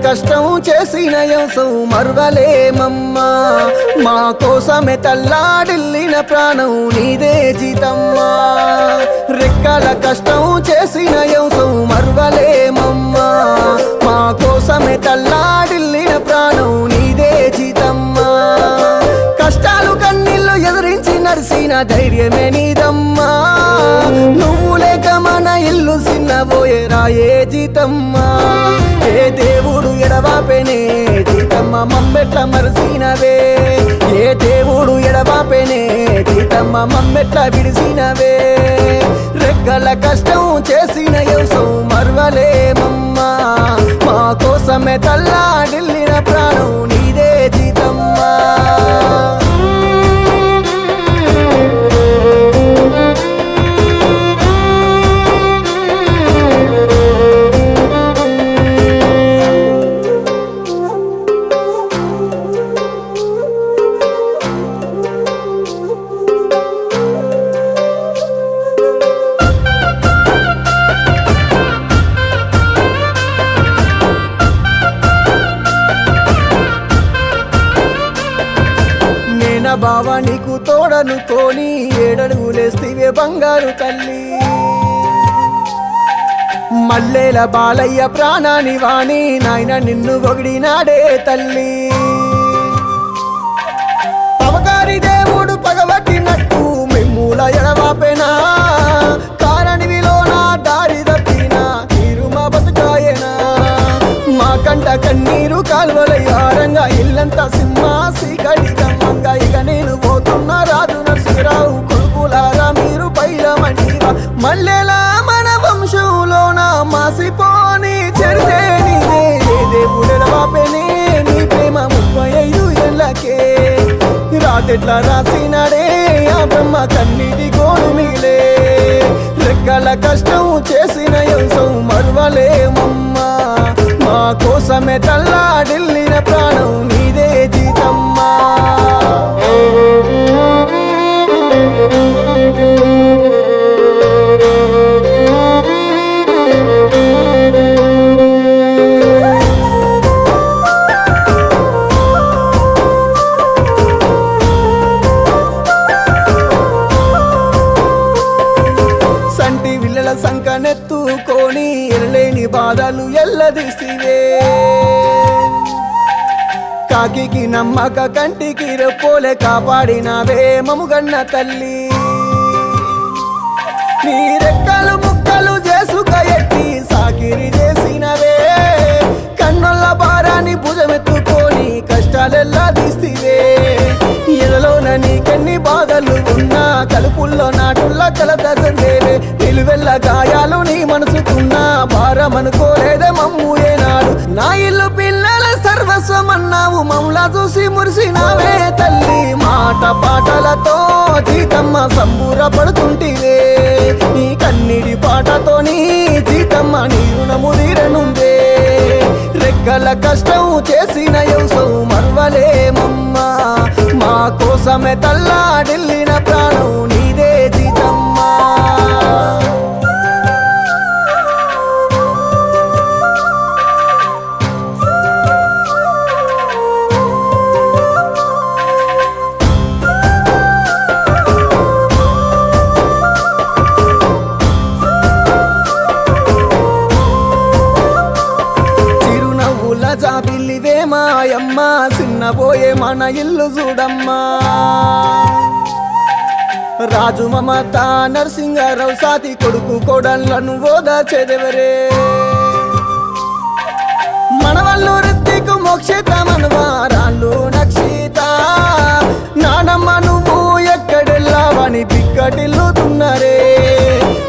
కష్టం చేసిన యంసం మరువలేమమ్మా మా కోసమే తల్లాడిల్లిన ప్రాణం నీదే జీతమ్మా రెక్కల కష్టం చేసిన యంసం మరువలేమమ్మా మా కోసమే తల్లాడిల్లిన ప్రాణం నీదే జీతమ్మా కష్టాలు కన్నీళ్ళు ఎదిరించి నడిసిన ధైర్యమే నీదమ్మా నువ్వు లేక మన ఇల్లు చిన్నబోయే రాయే జీతమ్మా ఏ దేవుడు ఎడబాపెనే జీతమ్మ మమ్మెట్ల మరసినవే ఏ దేవుడు ఎడబాపెనే జీతమ్మ మమ్మెట్ల విడిసినవే రెక్కల కష్టం చేసిన యంసం మరువలేమమ్మా మా కోసమే తల్లాడిల్లిన ప్రాణం నీదే జీతమ్మా బావా నీకు తోడనుకోని ఏడడుగులేస్తివే బంగారు తల్లి మల్లెల బాలయ్య ప్రాణాని వాణి నాయన నిన్ను పొగిడినాడే తల్లి పవకారి దేవుడు పగబట్టినట్టు మిమ్ముల ఎడవాపెనా కారణివిలోన దారి తప్పినా తీరు మా బతుకాయనా మా కంట కన్నీరు కాల్వలయ్యారంగా ఇల్లంతా సింహాసి కడిగమ్మంగా ఇక నేను పోతున్నా రాజు నరసింహరావు కొడుకులారా మీరు పైలమంటిరా మల్లెలా మన వంశంలోన మాసిపోని చెరితే నీదే దేవుడెడవాపెనే నీ ప్రేమ 35 ఏళ్ళకే రాతెట్లా రాసినాడే ఆ బ్రహ్మ కన్నీటి గోడు మిగిలే రెక్కల కష్టం చేసిన యంసం మరువలేమమ్మా మా కోసమే తల్లాడిల్లిన ప్రాణం నీదే జీతమ్మా సంటి విల్లల సంకనెత్తుకొని ఎరలేని బాధలు ఎల్లదీసివే కాకికి నమ్మక కంటికి రెప్పోలే కాపాడినవే మముగన్న తల్లి నీ రెక్కలు ముక్కలు చేసుక ఎట్టి సాకిరి చేసినవే కన్నుల భారాన్ని భుజమెత్తుకొని కష్టాలెల్లా తీసివే ఎదలోన నీకెన్ని బాధలు ఉన్నా కలుపుల్లో నాటుల్లా కలత సందేవే నిలువెల్ల గాయాలు నీ మనసుకున్నా భారం అనుకోలేదే మమ్ము ఏనాడు నా ఇల్లు పిల్లల సర్వస్వమన్నావు మమ్లా చూసి మురిసినావే తల్లి మాట పాటలతో జీతమ్మ సంబూరపడుతుంటివే నీ కన్నీడి పాటతో నీ జీతమ్మ నీ రుణము తీరనుందే రెక్కల కష్టం చేసిన యంసం మరువలేమమ్మా మా కోసమే తల్లాడిల్లిన ప్రాణం నీదే జీతమ్మా జాబిల్లివే మాయమ్మ చిన్నబోయే మన ఇల్లు చూడమ్మా రాజు మమత నరసింహారావు సాతి కొడుకు కోడళ్ళను ఓదార్చేదెవరే మనవల్లు రిత్తికు మోక్షిత మనవారాళ్ళు నక్షిత నానమ్మ నువ్వు ఎక్కడెళ్ళావని బిక్కటిల్లుతున్నరే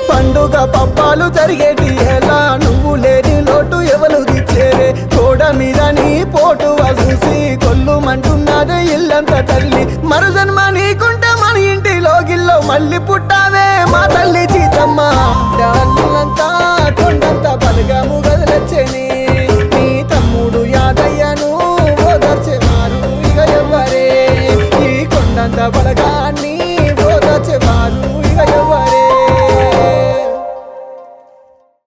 పండుగ పప్పాలు జరిగేటి ఎలా నువ్వు లేని లోటు ఎవరు దిచ్చేరే కోడ మీద నీ పోటు చూసి కొల్లుమంటున్నదే ఇల్లంత తల్లి మరు జన్మ నీకుంటే మన ఇంటిలో గిల్లో మళ్ళీ పుట్టావే మా తల్లి జీతమ్మ డాళ్ళంతా కొండంత బలగము గదిలొచ్చని నీ తమ్ముడు యాదయ్యను ఓదర్చేవారు ఇక ఎవ్వరే ఈ కొండంత బలగ